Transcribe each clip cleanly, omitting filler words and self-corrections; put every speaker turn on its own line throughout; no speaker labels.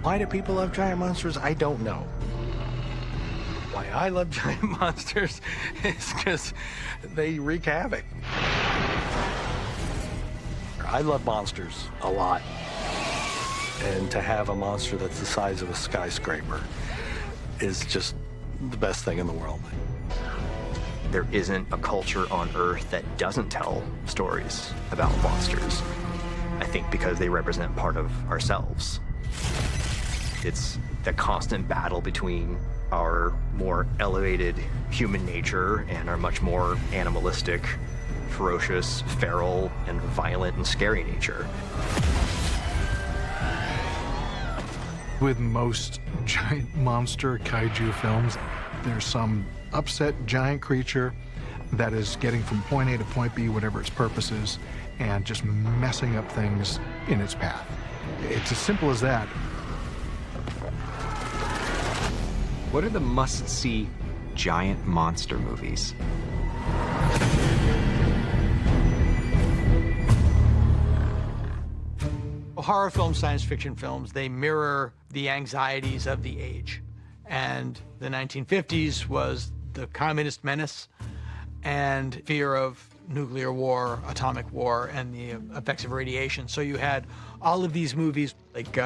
Why do people love giant monsters? I don't know. Why I love giant monsters is because they wreak havoc. I love monsters a lot. And to have a monster that's the size of a skyscraper is just the best thing in the world.
There isn't a culture on Earth that doesn't tell stories about monsters. I think because they represent part of ourselves. It's the constant battle between our more elevated human nature and our much more animalistic, ferocious, feral, and violent and scary nature.
With most giant monster kaiju films, there's some upset giant creature that is getting from point A to point B, whatever its purpose is, and just messing up things in its path. It's as simple as that.
What are the must-see giant monster movies?
Horror films, science fiction films, they mirror the anxieties of the age. And the 1950s was the communist menace and fear of nuclear war, atomic war, and the effects of radiation. So you had all of these movies like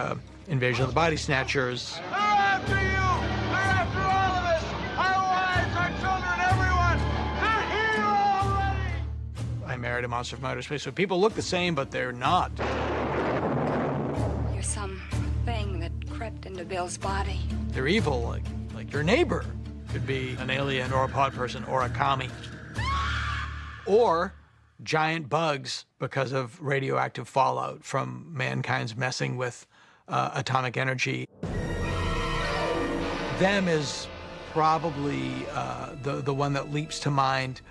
Invasion of the Body Snatchers.
They're after you! They're after all of us! Our wives, our children, everyone! They're here already!
I Married a Monster from Outer Space. So people look the same, but they're not.
You're some thing that crept into Bill's body.
They're evil, like your neighbor. Could be an alien or a pod person or a commie. Or giant bugs because of radioactive fallout from mankind's messing with atomic energy. Them is probably the one that leaps to mind.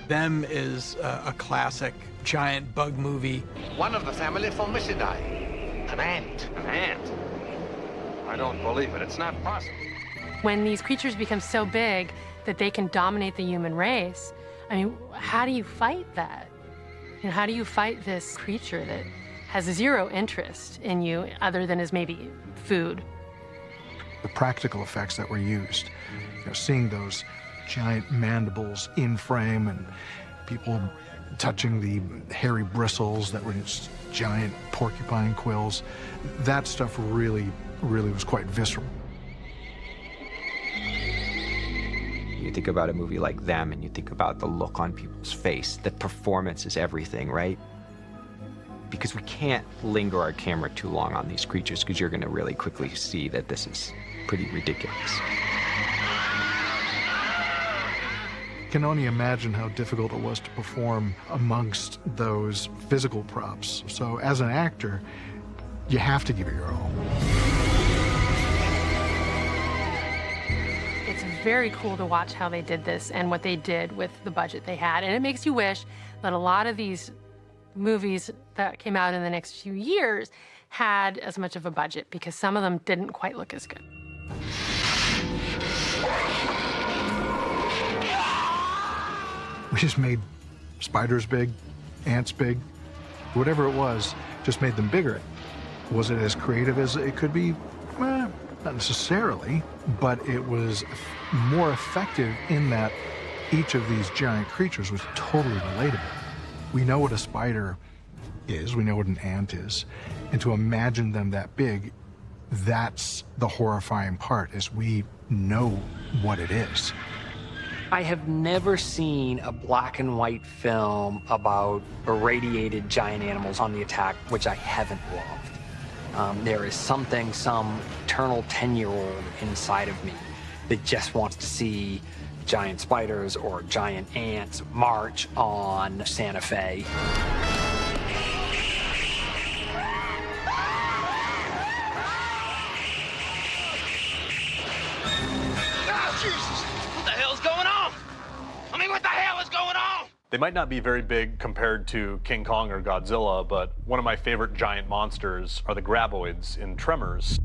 Them is a classic giant bug movie.
One of the family Formicidae. An ant.
An ant? I don't believe it. It's not possible.
When these creatures become so big that they can dominate the human race, I mean, how do you fight that? You know, how do you fight this creature that has zero interest in you other than as maybe food?
The practical effects that were used, you know, seeing those giant mandibles in frame and people touching the hairy bristles that were just giant porcupine quills, that stuff really was quite visceral.
You think about a movie like Them, and you think about the look on people's face. The performance is everything, right? Because we can't linger our camera too long on these creatures, because you're going to really quickly see that this is pretty ridiculous.
I can only imagine how difficult it was to perform amongst those physical props. So as an actor, you have to give it your all.
It's very cool to watch how they did this and what they did with the budget they had. And it makes you wish that a lot of these movies that came out in the next few years had as much of a budget, because some of them didn't quite look as good.
We just made spiders big, ants big, whatever it was, just made them bigger. Was it as creative as it could be? Not necessarily, but it was more effective in that each of these giant creatures was totally relatable. We know what a spider is, we know what an ant is, and to imagine them that big, that's the horrifying part, is we know what it is.
I have never seen a black and white film about irradiated giant animals on the attack, which I haven't loved. There is something, some eternal 10-year-old inside of me that just wants to see giant spiders or giant ants march on Santa Fe.
They might not be very big compared to King Kong or Godzilla, but one of my favorite giant monsters are the graboids in Tremors,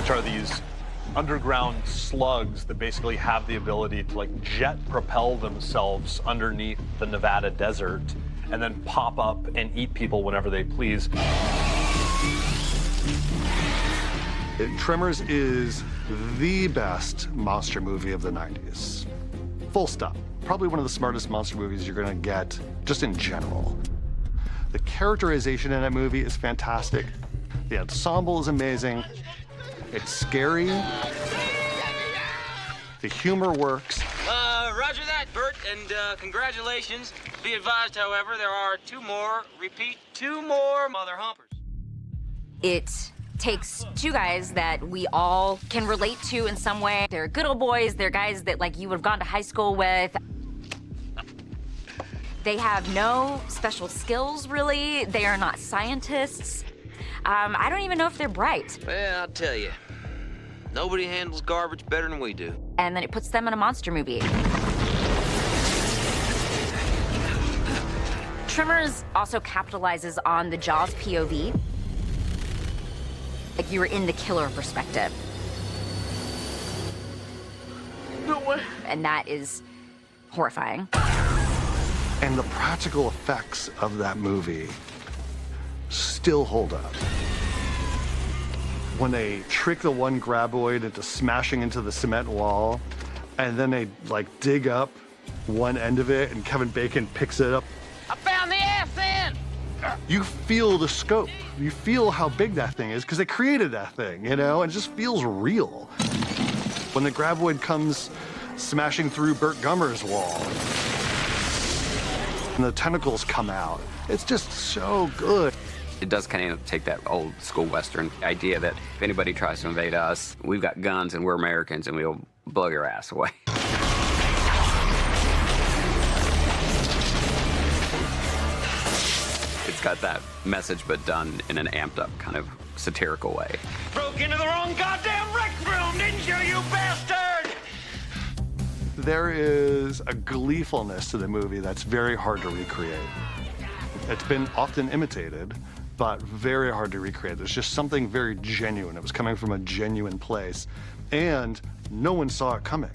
which are these underground slugs that basically have the ability to jet propel themselves underneath the Nevada desert and then pop up and eat people whenever they please.
Tremors is the best monster movie of the 90s. Full stop. Probably one of the smartest monster movies you're gonna get, just in general. The characterization in that movie is fantastic. The ensemble is amazing. It's scary. The humor works.
Roger that, Bert, and congratulations. Be advised, however, there are two more mother humpers.
It takes two guys that we all can relate to in some way. They're good old boys. They're guys that, like, you would have gone to high school with. They have no special skills, really. They are not scientists. I don't even know if they're bright.
Well, I'll tell you, nobody handles garbage better than we do.
And then it puts them in a monster movie. Tremors also capitalizes on the Jaws POV. Like, you were in the killer perspective.
No way.
And that is horrifying.
And the practical effects of that movie still hold up. When they trick the one graboid into smashing into the cement wall, and then they, like, dig up one end of it, and Kevin Bacon picks it up.
I found the ass end!
You feel the scope. You feel how big that thing is, because they created that thing, you know? And it just feels real. When the graboid comes smashing through Burt Gummer's wall, and the tentacles come out, it's just so good.
It does kind of take that old school Western idea that if anybody tries to invade us, we've got guns and we're Americans and we'll blow your ass away. It's got that message, but done in an amped up kind of satirical way.
Broke into the wrong goddamn rec room, didn't you, you bastard?
There is a gleefulness to the movie that's very hard to recreate. It's been often imitated, but very hard to recreate. There's just something very genuine. It was coming from a genuine place, and no one saw it coming.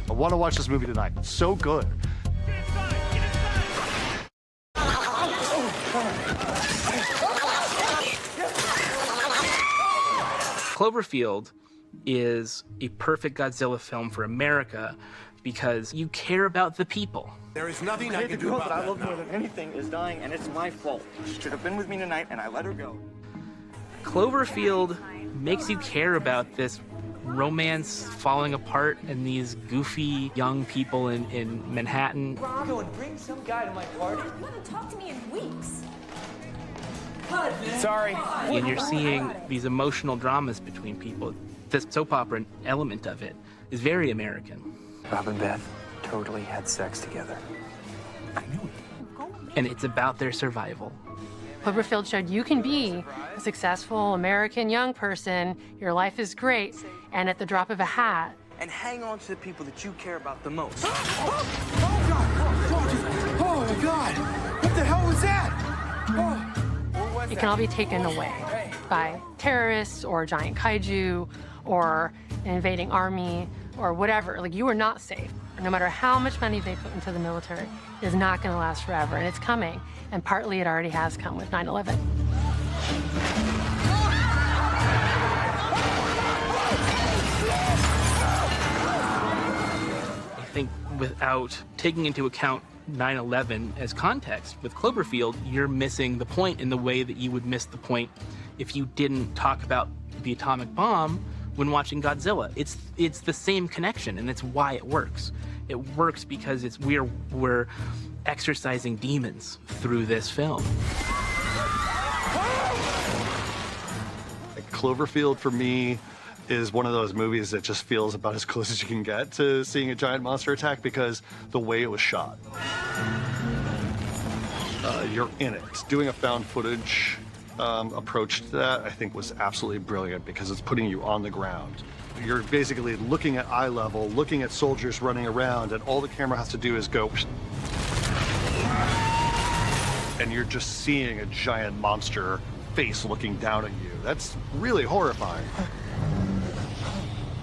I want to watch this movie tonight. It's so good.
Cloverfield is a perfect Godzilla film for America because you care about the people.
There is nothing I can do about that. I love more than anything is dying, and it's my fault. She should have been with me tonight, and I let her go.
Cloverfield makes you care about this romance falling apart and these goofy young people in Manhattan.
Go and bring some guy to my party.
You haven't talked to me in weeks.
Sorry. And you're seeing these emotional dramas between people. The soap opera element of it is very American.
Rob and Beth totally had sex together. I knew it.
And it's about their survival.
Cloverfield showed you can be a successful American young person, your life is great, and at the drop of a hat.
And hang on to the people that you care about the most.
Oh, God! Oh, my God! What the hell was that? Oh.
It can all be taken away by terrorists or giant kaiju or an invading army or whatever. Like, you are not safe. No matter how much money they put into the military, it is not going to last forever, and it's coming. And partly it already has come with 9/11.
I think without taking into account 9/11 as context, with Cloverfield, you're missing the point in the way that you would miss the point if you didn't talk about the atomic bomb when watching Godzilla. It's the same connection, and it's why it works. It works because we're exorcising demons through this film.
Cloverfield, for me, is one of those movies that just feels about as close as you can get to seeing a giant monster attack because the way it was shot. You're in it. Doing a found footage approach to that, I think, was absolutely brilliant because it's putting you on the ground. You're basically looking at eye level, looking at soldiers running around, and all the camera has to do is go, and you're just seeing a giant monster face looking down at you. That's really horrifying.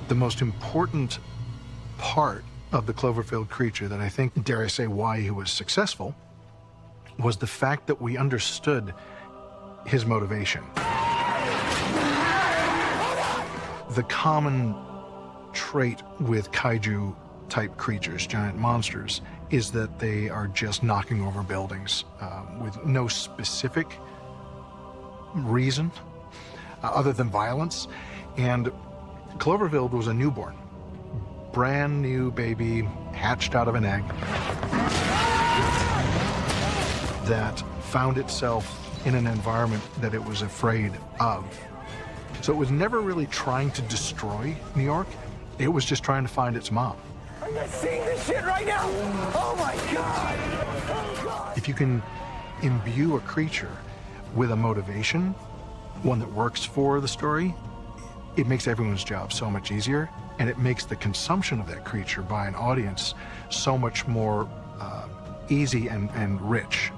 The most important part of the Cloverfield creature that I think, dare I say, why he was successful, was the fact that we understood his motivation. The common trait with kaiju-type creatures, giant monsters, is that they are just knocking over buildings with no specific reason other than violence. And Cloverfield was a newborn, brand new baby hatched out of an egg that found itself in an environment that it was afraid of. So it was never really trying to destroy New York. It was just trying to find its mom.
Are you seeing this shit right now? Oh my God! Oh God!
If you can imbue a creature with a motivation, one that works for the story, it makes everyone's job so much easier, and it makes the consumption of that creature by an audience so much more easy and rich.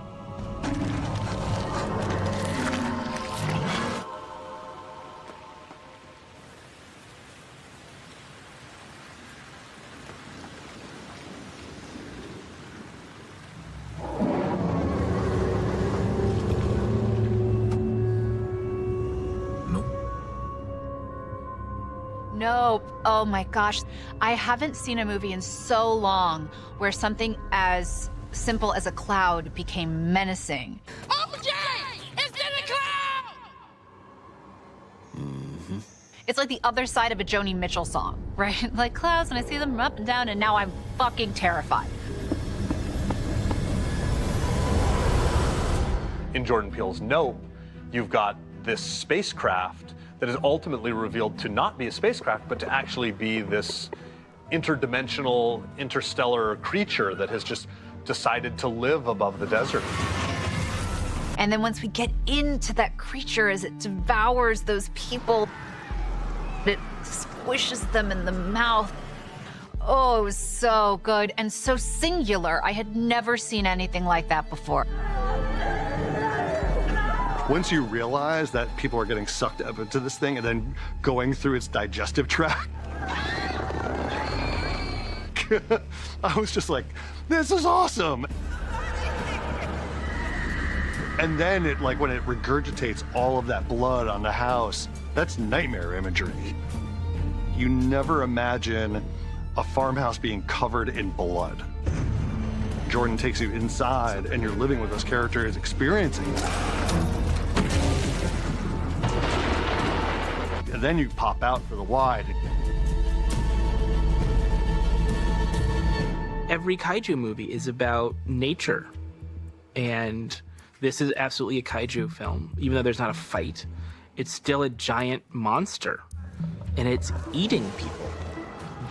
Nope. Oh my gosh. I haven't seen a movie in so long where something as simple as a cloud became menacing.
OJ! It's in the cloud!
It's like the other side of a Joni Mitchell song, right? Like clouds, and I see them up and down, and now I'm fucking terrified.
In Jordan Peele's Nope, you've got this spacecraft that is ultimately revealed to not be a spacecraft, but to actually be this interdimensional, interstellar creature that has just decided to live above the desert.
And then once we get into that creature as it devours those people, it squishes them in the mouth. Oh, it was so good and so singular. I had never seen anything like that before.
Once you realize that people are getting sucked up into this thing and then going through its digestive tract, I was just like, this is awesome. And then it, like, when it regurgitates all of that blood on the house, that's nightmare imagery. You never imagine a farmhouse being covered in blood. Jordan takes you inside and you're living with those characters, experiencing that. And then you pop out for the wide.
Every kaiju movie is about nature, and this is absolutely a kaiju film. Even though there's not a fight, it's still a giant monster, and it's eating people.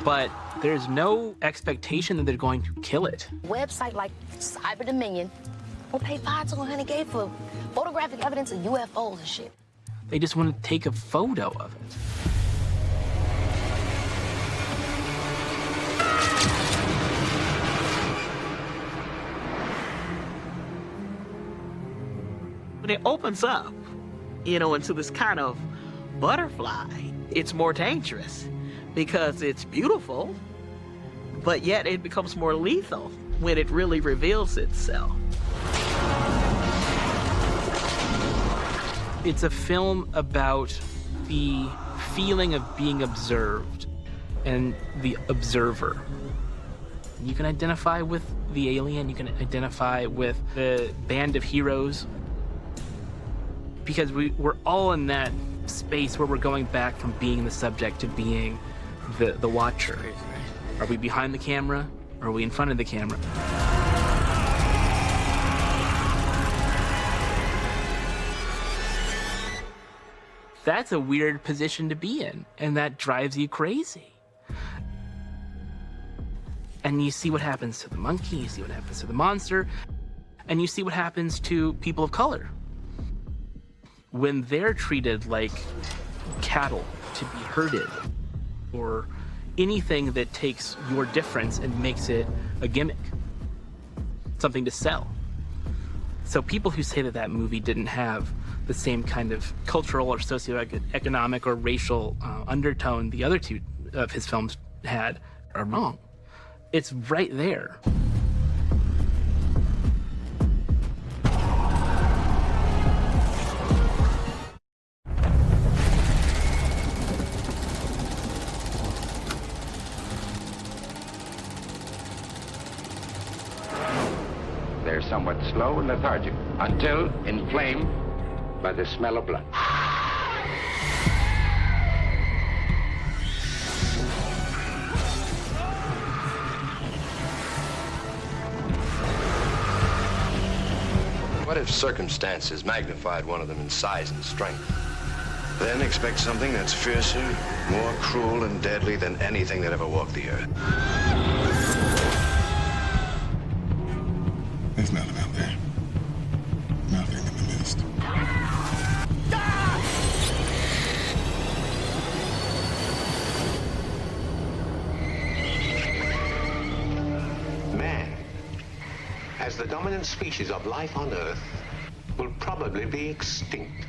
But there's no expectation that they're going to kill it.
Website like Cyber Dominion will pay $5 to $100K for photographic evidence of UFOs and shit.
They just want to take a photo of it.
When it opens up, you know, into this kind of butterfly, it's more dangerous because it's beautiful, but yet it becomes more lethal when it really reveals itself.
It's a film about the feeling of being observed and the observer. You can identify with the alien, you can identify with the band of heroes, because we're all in that space where we're going back from being the subject to being the watcher. Are we behind the camera, or are we in front of the camera? That's a weird position to be in, and that drives you crazy. And you see what happens to the monkey, you see what happens to the monster, and you see what happens to people of color when they're treated like cattle to be herded, or anything that takes your difference and makes it a gimmick, something to sell. So people who say that that movie didn't have the same kind of cultural or socioeconomic or racial undertone the other two of his films had are wrong. It's right there.
They're somewhat slow and lethargic until inflamed by the smell of blood.
What if circumstances magnified one of them in size and strength? Then expect something that's fiercer, more cruel and deadly than anything that ever walked the earth.
There's nothing out there. Nothing in the mist.
Man, as the dominant species of life on Earth, will probably be extinct.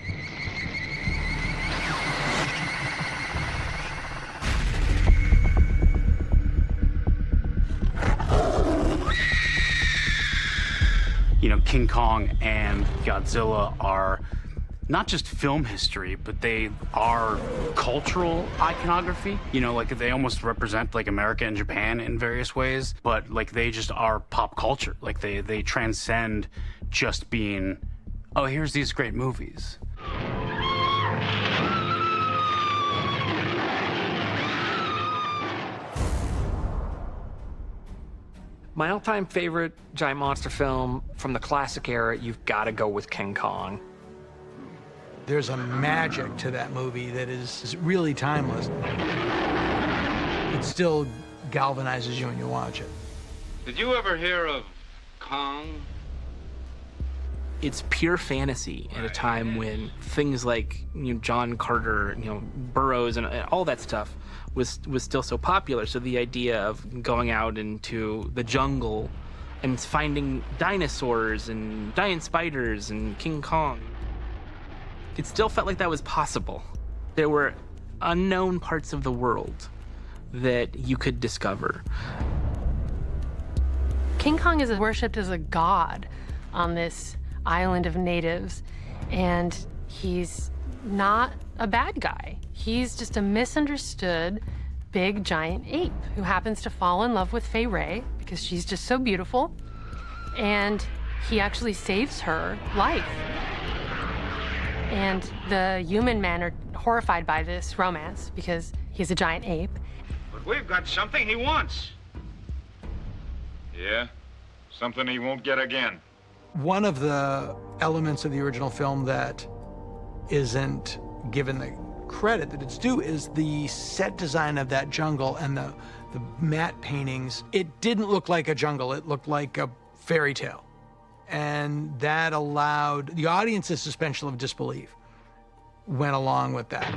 You know, King Kong and Godzilla are not just film history, but they are cultural iconography. You know, like they almost represent like America and Japan in various ways, but like they just are pop culture. Like they transcend just being, oh, here's these great movies.
My all-time favorite giant monster film from the classic era, you've got to go with King Kong.
There's a magic to that movie that is really timeless. It still galvanizes you when you watch it.
Did you ever hear of Kong?
It's pure fantasy at a time when things like John Carter, Burroughs, and all that stuff was still so popular. So the idea of going out into the jungle and finding dinosaurs and giant spiders and King Kong, it still felt like that was possible. There were unknown parts of the world that you could discover.
King Kong is worshipped as a god on this island of natives, and he's not a bad guy. He's just a misunderstood big giant ape who happens to fall in love with Fay Ray because she's just so beautiful, and he actually saves her life. And the human men are horrified by this romance because he's a giant ape.
But we've got something he wants. Yeah, something he won't get again.
One of the elements of the original film that isn't given the credit that it's due is the set design of that jungle and the matte paintings. It didn't look like a jungle, it looked like a fairy tale. And that allowed the audience's suspension of disbelief went along with that.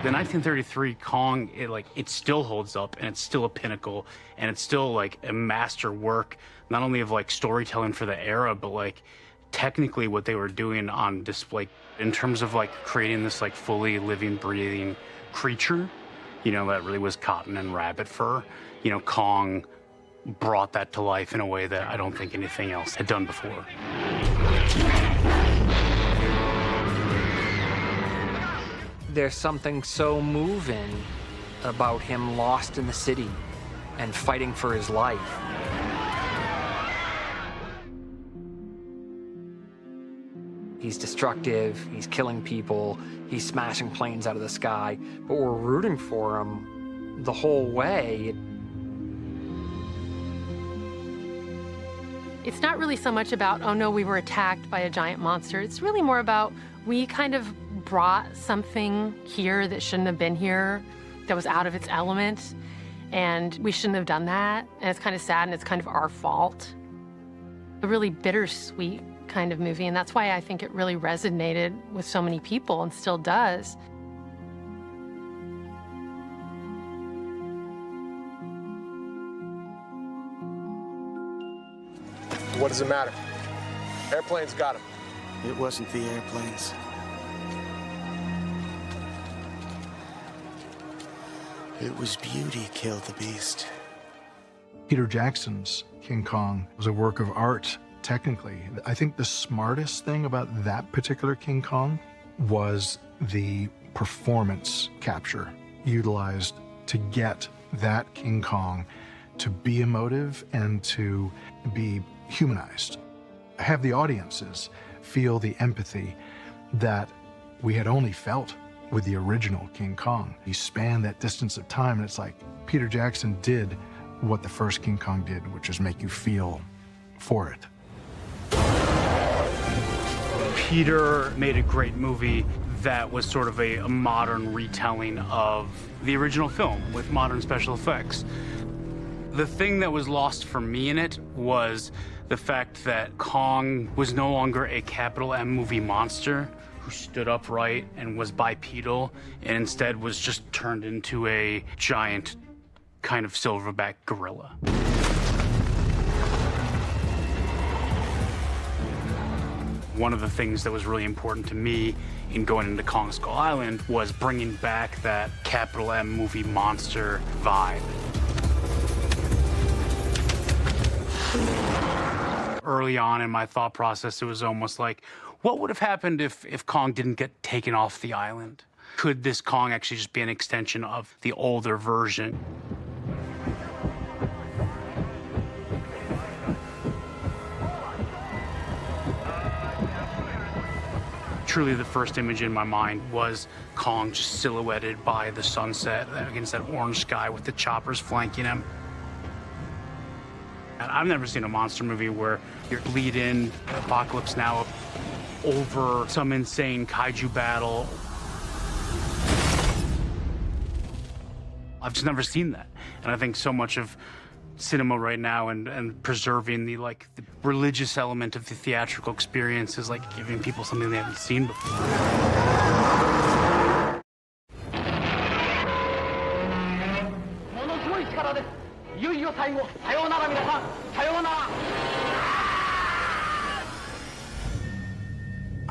The 1933 Kong, it still holds up, and it's still a pinnacle, and it's still like a master work, not only of like storytelling for the era, but like technically what they were doing on display in terms of like creating this like fully living, breathing creature, that really was cotton and rabbit fur. Kong brought that to life in a way that I don't think anything else had done before.
There's something so moving about him lost in the city and fighting for his life. He's destructive, he's killing people, he's smashing planes out of the sky, but we're rooting for him the whole way.
It's not really so much about, oh no, we were attacked by a giant monster. It's really more about we kind of brought something here that shouldn't have been here, that was out of its element, and we shouldn't have done that. And it's kind of sad, and it's kind of our fault. A really bittersweet kind of movie, and that's why I think it really resonated with so many people and still does.
What does it matter? Airplanes got him.
It wasn't the airplanes. It was beauty killed the beast.
Peter Jackson's King Kong was a work of art, technically. I think the smartest thing about that particular King Kong was the performance capture utilized to get that King Kong to be emotive and to be humanized. Have the audiences feel the empathy that we had only felt with the original King Kong. You span that distance of time, and it's like Peter Jackson did what the first King Kong did, which is make you feel for it.
Peter made a great movie that was sort of a modern retelling of the original film with modern special effects. The thing that was lost for me in it was the fact that Kong was no longer a capital M movie monster who stood upright and was bipedal, and instead was just turned into a giant kind of silverback gorilla. One of the things that was really important to me in going into Kong Skull Island was bringing back that capital M movie monster vibe. Early on in my thought process, it was almost like, what would have happened if Kong didn't get taken off the island? Could this Kong actually just be an extension of the older version? Truly, the first image in my mind was Kong just silhouetted by the sunset against that orange sky with the choppers flanking him. And I've never seen a monster movie where you're lead in Apocalypse Now over some insane kaiju battle. I've just never seen that. And I think so much of cinema right now and preserving the religious element of the theatrical experience is like giving people something they haven't seen before.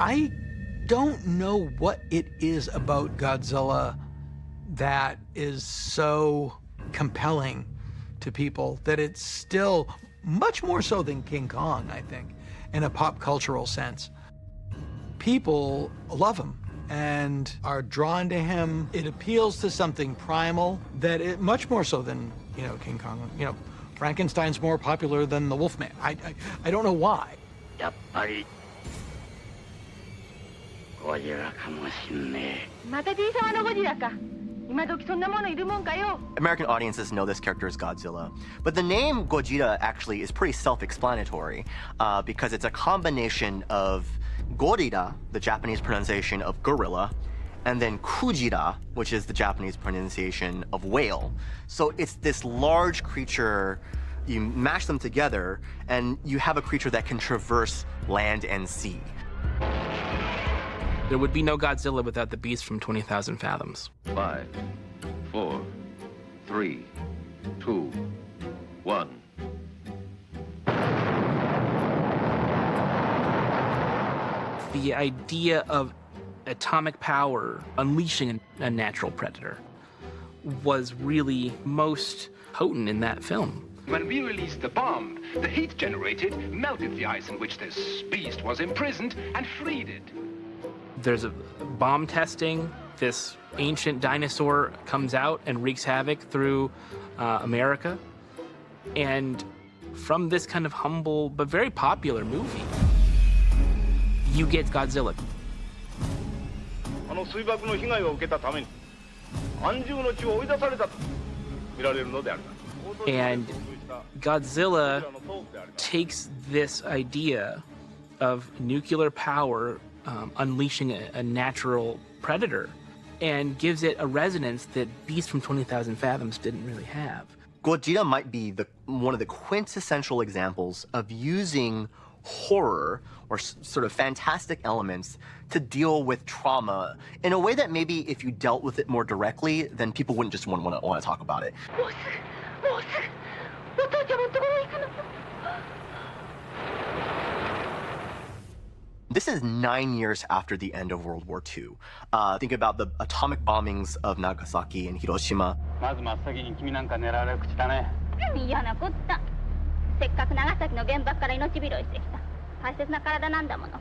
I don't know what it is about Godzilla that is so compelling to people that it's still, much more so than King Kong, I think, in a pop cultural sense. People love him and are drawn to him. It appeals to something primal that it, much more so than, King Kong. Frankenstein's more popular than the Wolfman. I don't know why.
American audiences know this character as Godzilla, but the name Gojira actually is pretty self-explanatory because it's a combination of gorira, the Japanese pronunciation of gorilla, and then kujira, which is the Japanese pronunciation of whale. So it's this large creature, you mash them together, and you have a creature that can traverse land and sea.
There would be no Godzilla without the beast from 20,000 Fathoms.
5, 4, 3, 2, 1.
The idea of atomic power unleashing a natural predator was really most potent in that film.
When we released the bomb, the heat generated melted the ice in which this beast was imprisoned and freed it.
There's a bomb testing. This ancient dinosaur comes out and wreaks havoc through America. And from this kind of humble but very popular movie, you get Godzilla. And Godzilla takes this idea of nuclear power unleashing a natural predator and gives it a resonance that Beast from 20,000 Fathoms didn't really have.
Gojira might be one of the quintessential examples of using horror or sort of fantastic elements to deal with trauma in a way that maybe if you dealt with it more directly, then people wouldn't just want to talk about it. This is 9 years after the end of World War II. Think about the atomic bombings of Nagasaki and Hiroshima.
嫌なこった。せっかく長崎の原爆から命拾いしてきた大切な体なんだもの。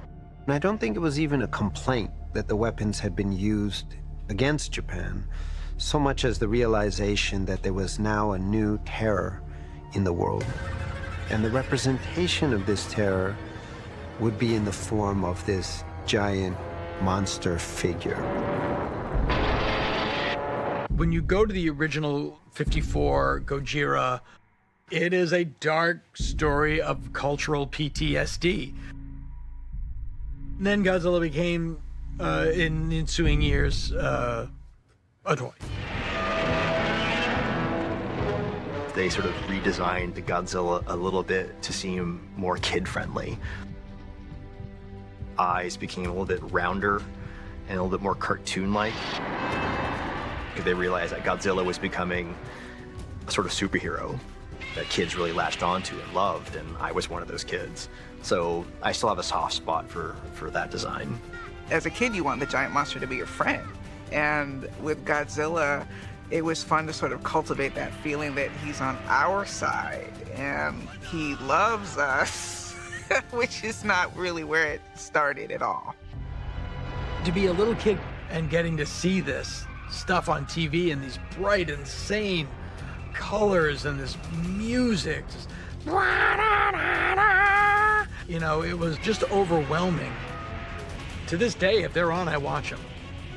I don't think it was even a complaint that the weapons had been used against Japan, so much as the realization that there was now a new terror in the world. And the representation of this terror would be in the form of this giant monster figure.
When you go to the original 54 Gojira, it is a dark story of cultural PTSD. Then Godzilla became, in ensuing years, a toy.
They sort of redesigned the Godzilla a little bit to seem more kid-friendly. Eyes became a little bit rounder and a little bit more cartoon-like. They realized that Godzilla was becoming a sort of superhero that kids really latched onto and loved, and I was one of those kids. So I still have a soft spot for that design.
As a kid, you want the giant monster to be your friend. And with Godzilla, it was fun to sort of cultivate that feeling that he's on our side and he loves us, which is not really where it started at all.
To be a little kid and getting to see this stuff on TV and these bright, insane colors and this music, just, you know, it was just overwhelming. To this day, if they're on, I watch them.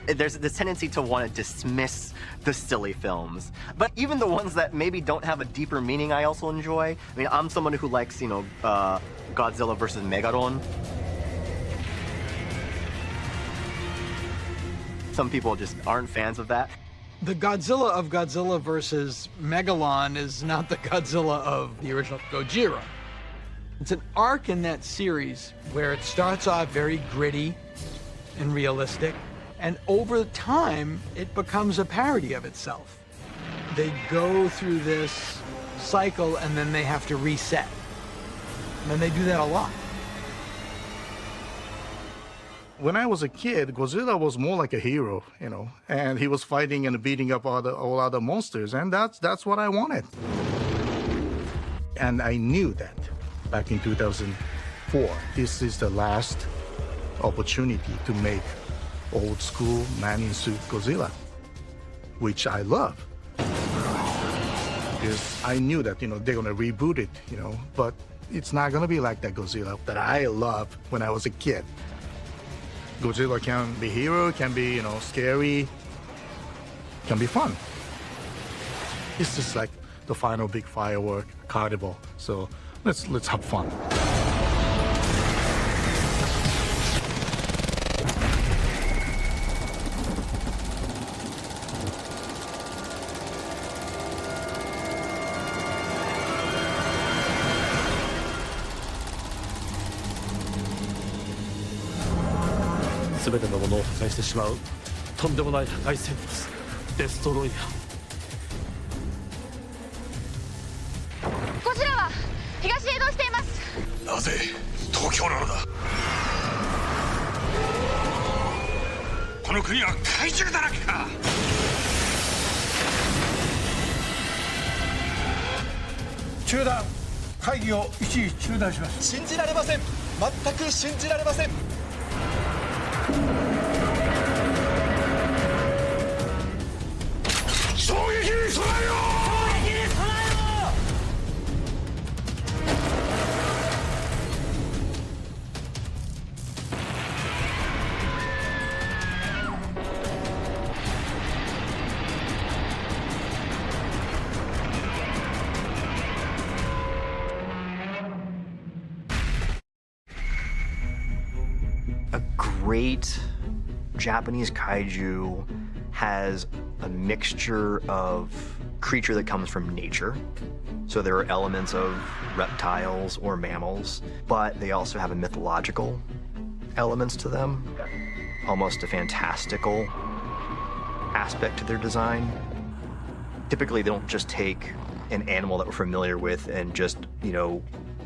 There's this tendency to want to dismiss the silly films, but even the ones that maybe don't have a deeper meaning, I also enjoy. I mean, I'm someone who likes, you know, Godzilla versus Megalon. Some people just aren't fans of that.
The Godzilla of Godzilla versus Megalon is not the Godzilla of the original Gojira. It's an arc in that series where it starts off very gritty and realistic, and over time, it becomes a parody of itself. They go through this cycle and then they have to reset. And they do that a lot.
When I was a kid, Godzilla was more like a hero, you know, and he was fighting and beating up all other monsters, and that's what I wanted. And I knew that back in 2004, this is the last opportunity to make old school man-in-suit Godzilla, which I love. Because I knew that, you know, they're gonna reboot it, you know, but it's not gonna be like that Godzilla that I loved when I was a kid. Godzilla can be hero, can be, you know, scary, can be fun. It's just like the final big firework carnival. So let's have fun.
Great Japanese kaiju has a mixture of creature that comes from nature. So there are elements of reptiles or mammals, but they also have a mythological elements to them, almost a fantastical aspect to their design. Typically, they don't just take an animal that we're familiar with and just, you know,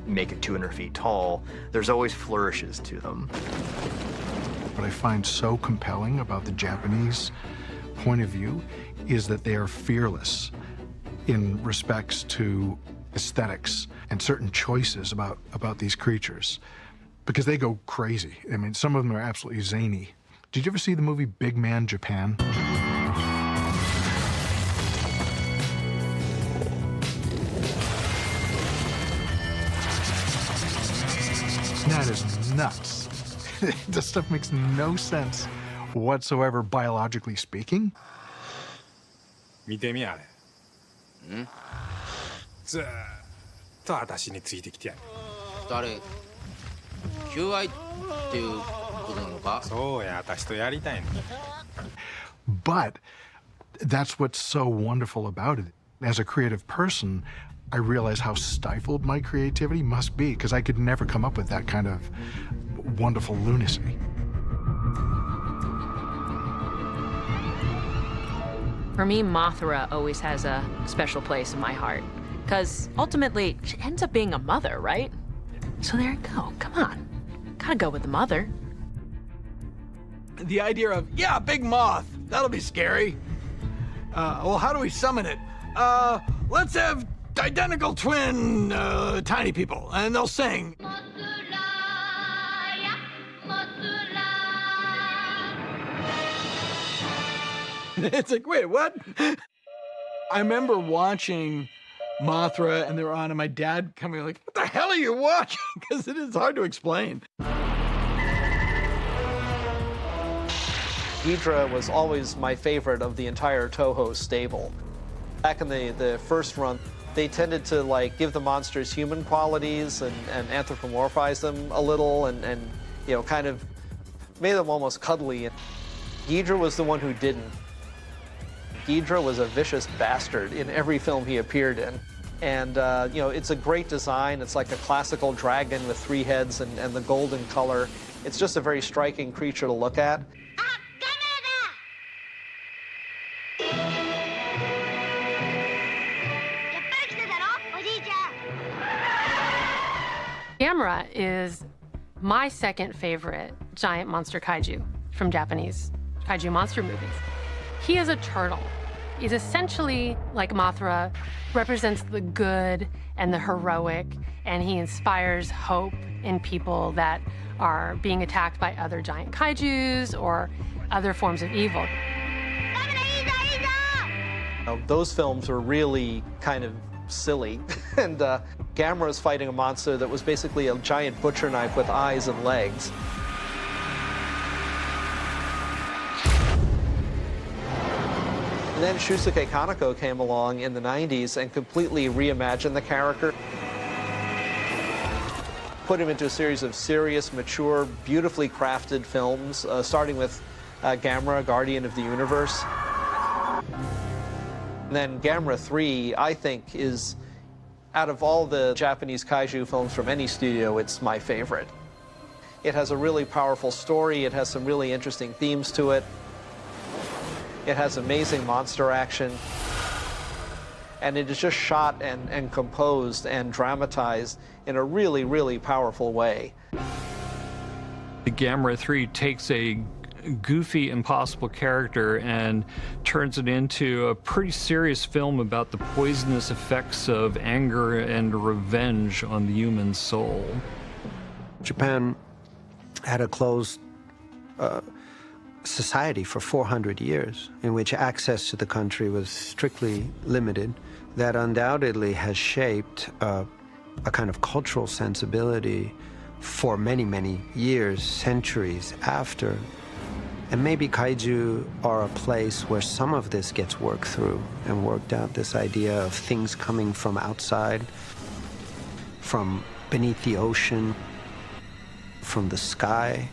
make it 200 feet tall. There's always flourishes to them.
What I find so compelling about the Japanese point of view is that they are fearless. in respects to aesthetics and certain choices about these creatures, because they go crazy. I mean, some of them are absolutely zany. Did you ever see the movie Big Man Japan? That is nuts. This stuff makes no sense whatsoever, biologically speaking.
見てみあれ。ん？ずーっと私についてきてやる。
誰？求愛っていうことなのか？
そうや、私とやりたいの。
But that's what's so wonderful about it. As a creative person, I realize how stifled my creativity must be, because I could never come up with that kind of wonderful lunacy.
For me, Mothra always has a special place in my heart, because ultimately, she ends up being a mother, right? So there you go, come on. Gotta go with the mother.
The idea of, yeah, big moth, that'll be scary. Well, how do we summon it? Let's have identical twin tiny people, and they'll sing. It's like, wait, what? I remember watching Mothra, and they were on, and my dad coming like, what the hell are you watching? Because it is hard to explain.
Ghidra was always my favorite of the entire Toho stable. Back in the first run, they tended to like give the monsters human qualities and anthropomorphize them a little and you know, kind of made them almost cuddly. Ghidra was the one who didn't. Ghidra was a vicious bastard in every film he appeared in. And you know, it's a great design. It's like a classical dragon with 3 heads and the golden color. It's just a very striking creature to look at.
Gamera is my second favorite giant monster kaiju from Japanese kaiju monster movies. He is a turtle. He's essentially, like Mothra, represents the good and the heroic, and he inspires hope in people that are being attacked by other giant kaijus or other forms of evil.
Those films were really kind of silly, and Gamera is fighting a monster that was basically a giant butcher knife with eyes and legs. And then Shusuke Kaneko came along in the 90s and completely reimagined the character. Put him into a series of serious, mature, beautifully crafted films, starting with Gamera, Guardian of the Universe. And then Gamera 3, I think, is, out of all the Japanese kaiju films from any studio, it's my favorite. It has a really powerful story, it has some really interesting themes to it. It has amazing monster action. And it is just shot and composed and dramatized in a really, really powerful way.
The Gamera 3 takes a goofy, impossible character and turns it into a pretty serious film about the poisonous effects of anger and revenge on the human soul.
Japan had a closed society for 400 years in which access to the country was strictly limited. That undoubtedly has shaped a kind of cultural sensibility for many, many years, centuries after. And maybe kaiju are a place where some of this gets worked through and worked out, this idea of things coming from outside, from beneath the ocean, from the sky.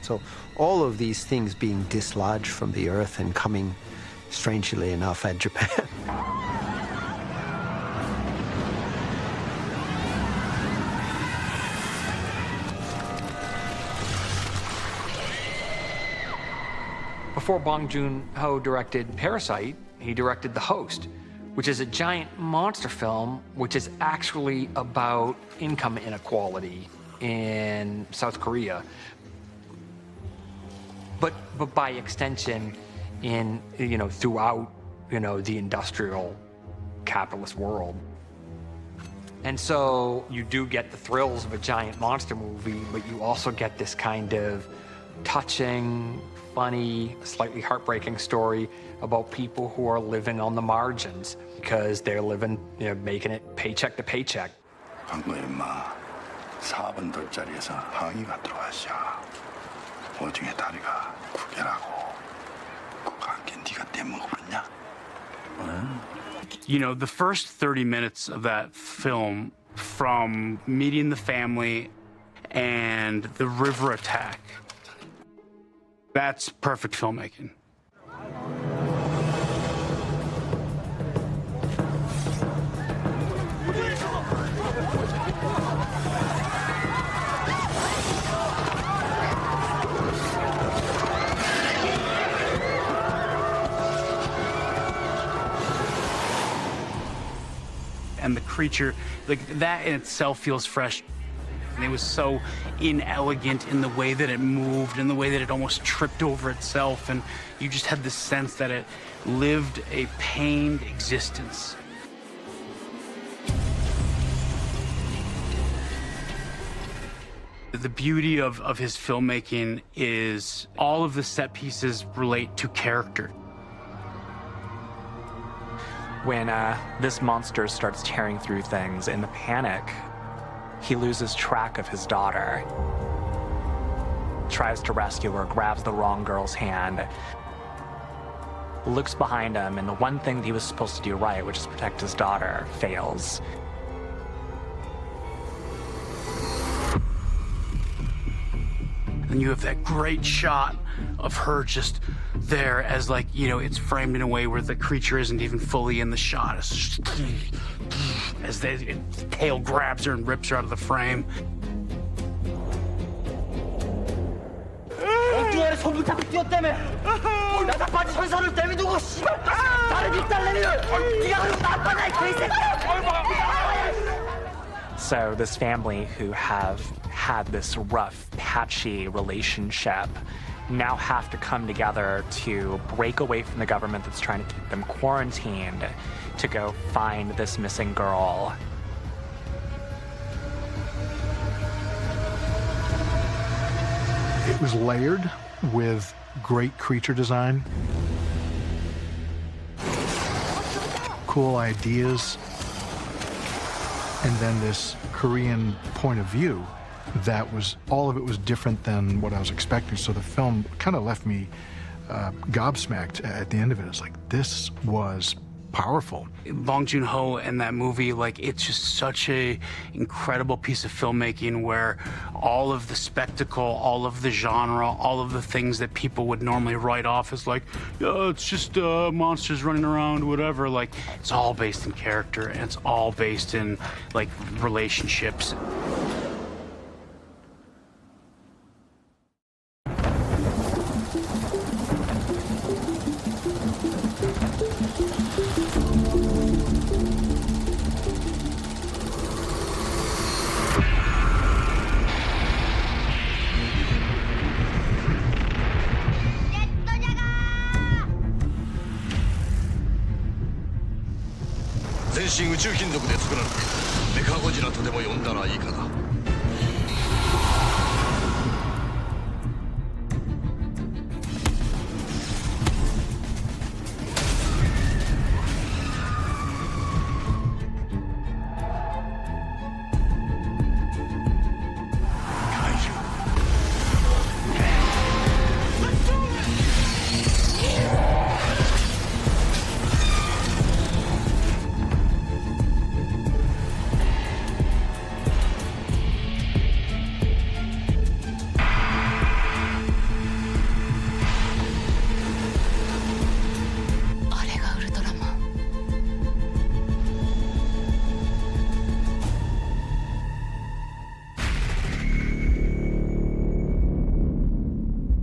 So all of these things being dislodged from the earth and coming, strangely enough, at Japan.
Before Bong Joon-ho directed Parasite, he directed The Host, which is a giant monster film which is actually about income inequality in South Korea. But by extension, in throughout the industrial capitalist world. And so you do get the thrills of a giant monster movie, but you also get this kind of touching, funny, slightly heartbreaking story about people who are living on the margins because they're living, making it paycheck to paycheck.
방금 임마 4번 돌자리에서 항의가 들어왔어. 오중에 다리가 9개라고. 그거 안게 네가 떼먹어버렸냐?
You know, the first 30 minutes of that film, from meeting the family and the river attack, that's perfect filmmaking. And the creature, like that in itself feels fresh. And it was so inelegant in the way that it moved, in the way that it almost tripped over itself. And you just had this sense that it lived a pained existence. The beauty of his filmmaking is all of the set pieces relate to character.
When this monster starts tearing through things in the panic, he loses track of his daughter, tries to rescue her, grabs the wrong girl's hand, looks behind him, and the one thing that he was supposed to do right, which is protect his daughter, fails.
And you have that great shot of her just there as, like, it's framed in a way where the creature isn't even fully in the shot. It's just, as the tail grabs her and rips her out of the frame.
So this family who have had this rough, patchy relationship now have to come together to break away from the government that's trying to keep them quarantined to go find this missing girl.
It was layered with great creature design, cool ideas, and then this Korean point of view that was, all of it was different than what I was expecting. So the film kind of left me gobsmacked at the end of it. It's like, this was powerful.
Bong Joon-ho and that movie, like, it's just such a incredible piece of filmmaking where all of the spectacle, all of the genre, all of the things that people would normally write off as like, it's just monsters running around, whatever. Like, it's all based in character, and it's all based in, like, relationships.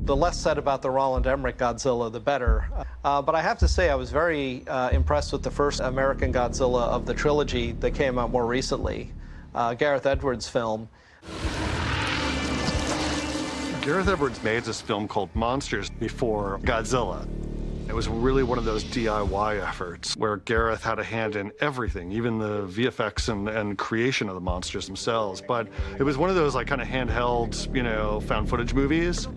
The less said about the Roland Emmerich Godzilla, the better. But I have to say, I was very impressed with the first American Godzilla of the trilogy that came out more recently, Gareth Edwards' film.
Gareth Edwards made this film called Monsters before Godzilla. It was really one of those DIY efforts where Gareth had a hand in everything, even the VFX and creation of the monsters themselves. But it was one of those like kind of handheld, you know, found footage movies.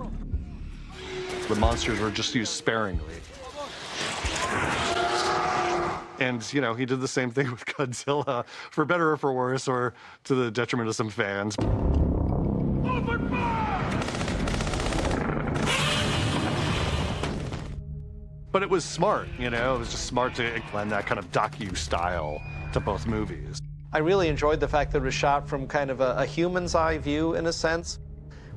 The monsters were just used sparingly. And, you know, he did the same thing with Godzilla, for better or for worse, or to the detriment of some fans. But it was smart, you know? It was just smart to blend that kind of docu-style to both movies.
I really enjoyed the fact that it was shot from kind of a human's eye view, in a sense,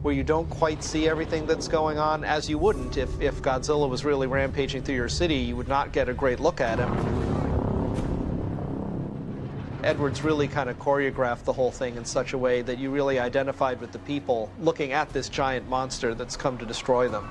where you don't quite see everything that's going on, as you wouldn't if Godzilla was really rampaging through your city. You would not get a great look at him. Edwards really kind of choreographed the whole thing in such a way that you really identified with the people looking at this giant monster that's come to destroy them.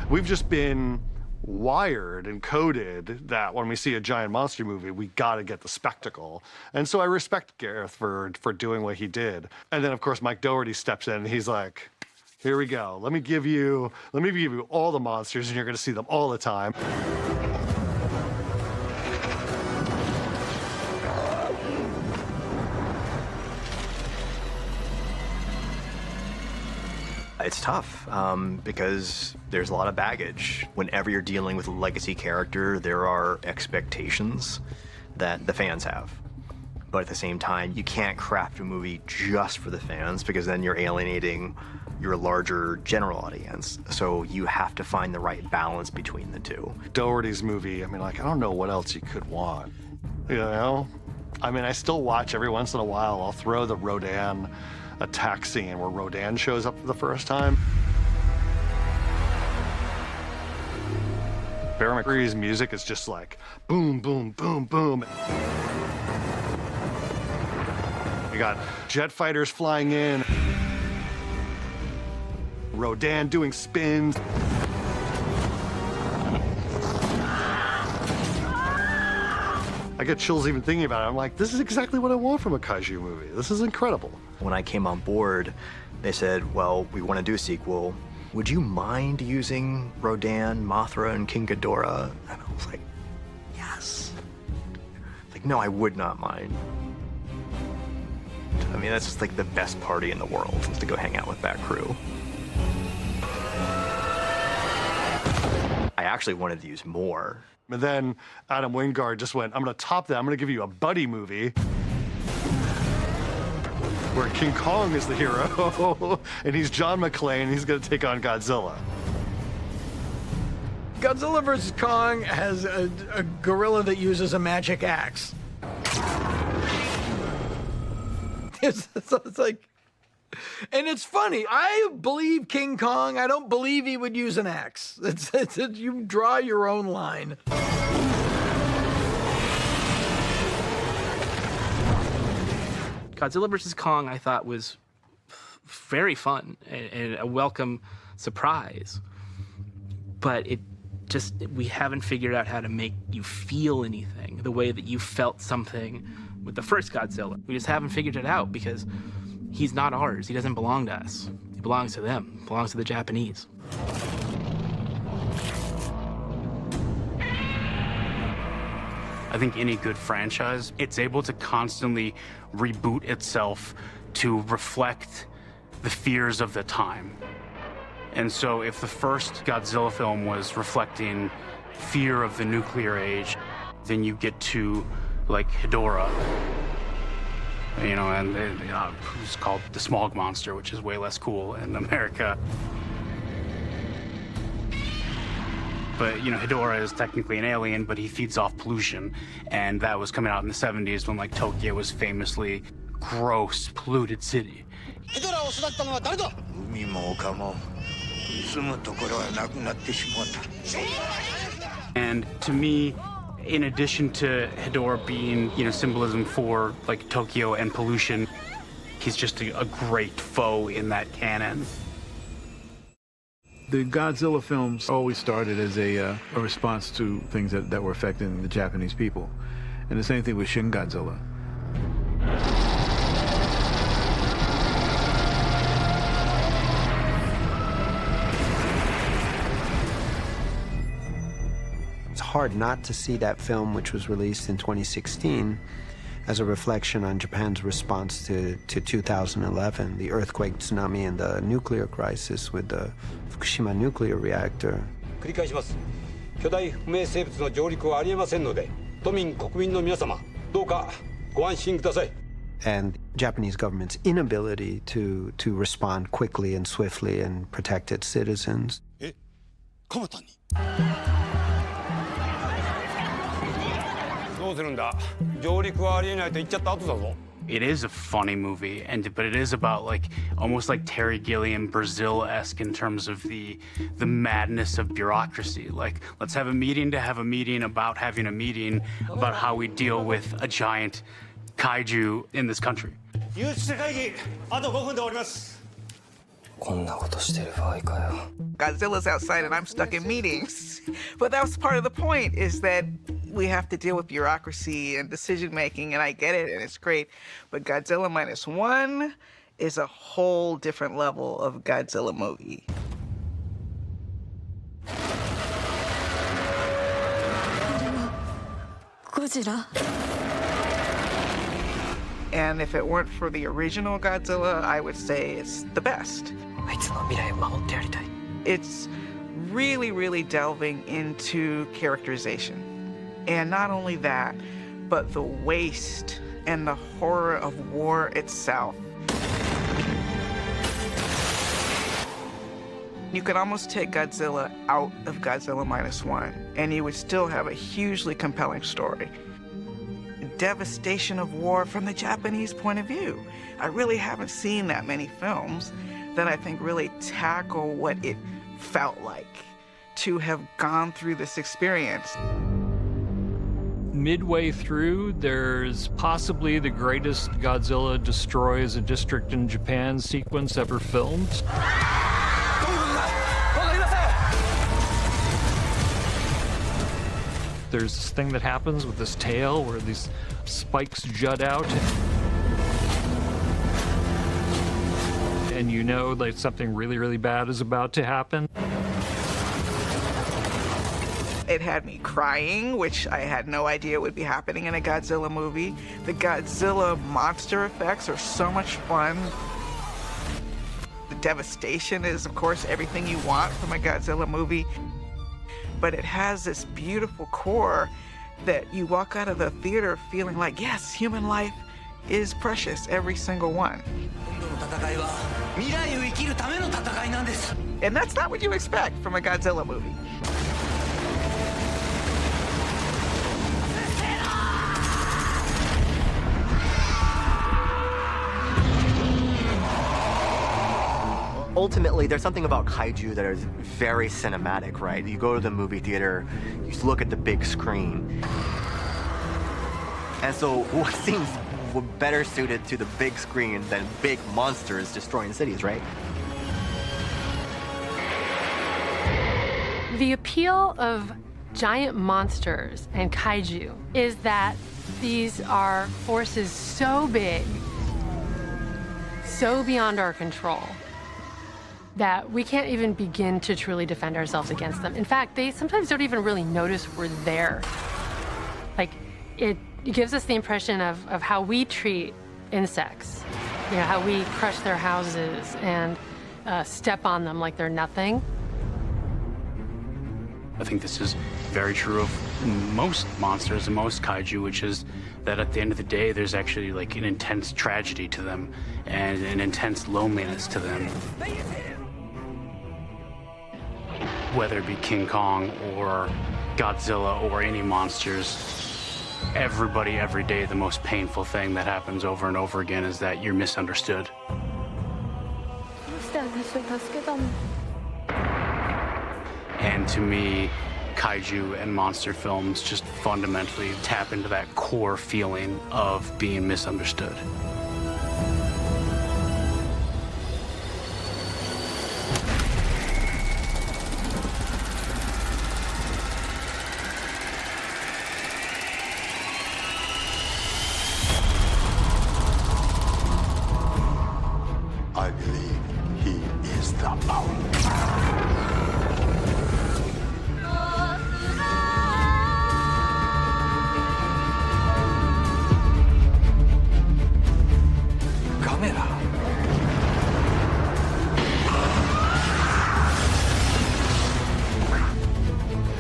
We've just been wired and coded that when we see a giant monster movie, we gotta get the spectacle. And so I respect Gareth for doing what he did. And then of course Mike Dougherty steps in and he's like, here we go. Let me give you all the monsters and you're gonna see them all the time.
It's tough because there's a lot of baggage. Whenever you're dealing with a legacy character, there are expectations that the fans have. But at the same time, you can't craft a movie just for the fans because then you're alienating your larger general audience. So you have to find the right balance between the two.
Dougherty's movie, I mean, like, I don't know what else you could want, you know? I mean, I still watch every once in a while. I'll throw the Rodan attack scene where Rodan shows up for the first time. Bear McCreary's music is just like boom, boom, boom, boom. You got jet fighters flying in, Rodan doing spins. I get chills even thinking about it. I'm like, this is exactly what I want from a kaiju movie. This is incredible.
When I came on board, they said, well, we want to do a sequel. Would you mind using Rodan, Mothra, and King Ghidorah? And I was like, yes. Like, no, I would not mind. I mean, that's just like the best party in the world, is to go hang out with that crew. I actually wanted to use more.
And then Adam Wingard just went, I'm gonna top that, I'm gonna give you a buddy movie where King Kong is the hero, and he's John McClane, he's gonna take on Godzilla.
Godzilla vs. Kong has a gorilla that uses a magic axe. It's like, and it's funny. I believe King Kong. I don't believe he would use an axe. You draw your own line.
Godzilla vs. Kong, I thought, was very fun and a welcome surprise. But we haven't figured out how to make you feel anything the way that you felt something with the first Godzilla. We just haven't figured it out because he's not ours. He doesn't belong to us. He belongs to them. He belongs to the Japanese.
I think any good franchise, it's able to constantly reboot itself to reflect the fears of the time. And so if the first Godzilla film was reflecting fear of the nuclear age, then you get to, like, Hedorah, you know, and it's called the smog monster, which is way less cool in America. But, you know, Hedorah is technically an alien, but he feeds off pollution. And that was coming out in the 70s when, like, Tokyo was famously gross, polluted city. And to me, in addition to Hedorah being, you know, symbolism for, like, Tokyo and pollution, he's just a great foe in that canon.
The Godzilla films always started as a response to things that were affecting the Japanese people. And the same thing with Shin Godzilla.
hard not to see that film, which was released in 2016, as a reflection on Japan's response to 2011, the earthquake, tsunami, and the nuclear crisis with the Fukushima nuclear reactor.
繰り返します。巨大不明生物の上陸はありえませんので、都民国民の皆様、どうかご安心ください。
And Japanese government's inability to respond quickly and swiftly and protect its citizens.
蒲田に。どうするんだ。上陸はありえないと言っちゃった後だぞ。
It is a funny movie, but it is about like almost like Terry Gilliam Brazil-esque in terms of the madness of bureaucracy. Like, let's have a meeting to have a meeting about having a meeting about how we deal with a giant kaiju in this country.
有識者会議あと5分で終わります。
Godzilla's outside and I'm stuck in meetings. But that's part of the point, is that we have to deal with bureaucracy and decision making, and I get it, and it's great. But Godzilla -1 is a whole different level of Godzilla movie.
Godzilla.
And if it weren't for the original Godzilla, I would say it's the best. It's really, really delving into characterization. And not only that, but the waste and the horror of war itself. You could almost take Godzilla out of Godzilla -1, and you would still have a hugely compelling story. Devastation of war from the Japanese point of view. I really haven't seen that many films that I think really tackle what it felt like to have gone through this experience.
Midway through, there's possibly the greatest Godzilla destroys a district in Japan sequence ever filmed. There's this thing that happens with this tail where these spikes jut out. And you know like something really, really bad is about to happen.
It had me crying, which I had no idea would be happening in a Godzilla movie. The Godzilla monster effects are so much fun. The devastation is, of course, everything you want from a Godzilla movie. But it has this beautiful core that you walk out of the theater feeling like, yes, human life is precious, every single one. And that's not what you expect from a Godzilla movie.
Ultimately, there's something about kaiju that is very cinematic, right? You go to the movie theater, you look at the big screen. And so what seems better suited to the big screen than big monsters destroying cities, right?
The appeal of giant monsters and kaiju is that these are forces so big, so beyond our control, that we can't even begin to truly defend ourselves against them. In fact, they sometimes don't even really notice we're there. Like, it gives us the impression of how we treat insects, you know, how we crush their houses and step on them like they're nothing.
I think this is very true of most monsters and most kaiju, which is that at the end of the day, there's actually like an intense tragedy to them and an intense loneliness to them. Whether it be King Kong or Godzilla or any monsters, everybody, every day, the most painful thing that happens over and over again is that you're misunderstood. And to me, kaiju and monster films just fundamentally tap into that core feeling of being misunderstood.
I believe he is the power.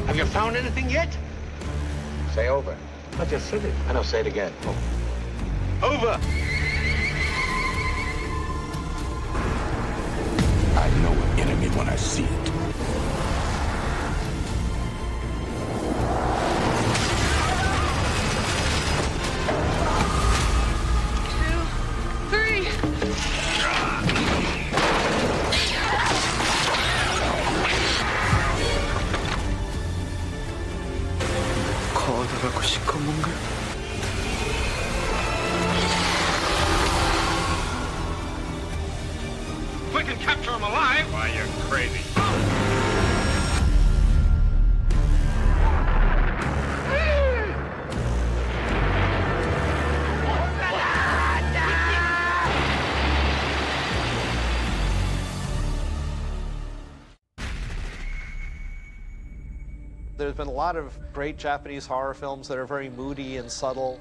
Have you found anything yet?
Say over.
I just said it.
I know, say it again.
Over!
I know an enemy when I see it.
If we can capture him alive!
Why, you're crazy.
There's been a lot of great Japanese horror films that are very moody and subtle.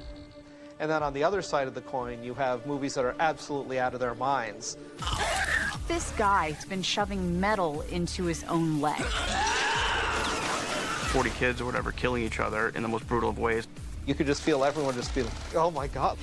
And then on the other side of the coin, you have movies that are absolutely out of their minds.
This guy's been shoving metal into his own leg.
40 kids or whatever killing each other in the most brutal of ways.
You could just feel everyone just be like, oh my God.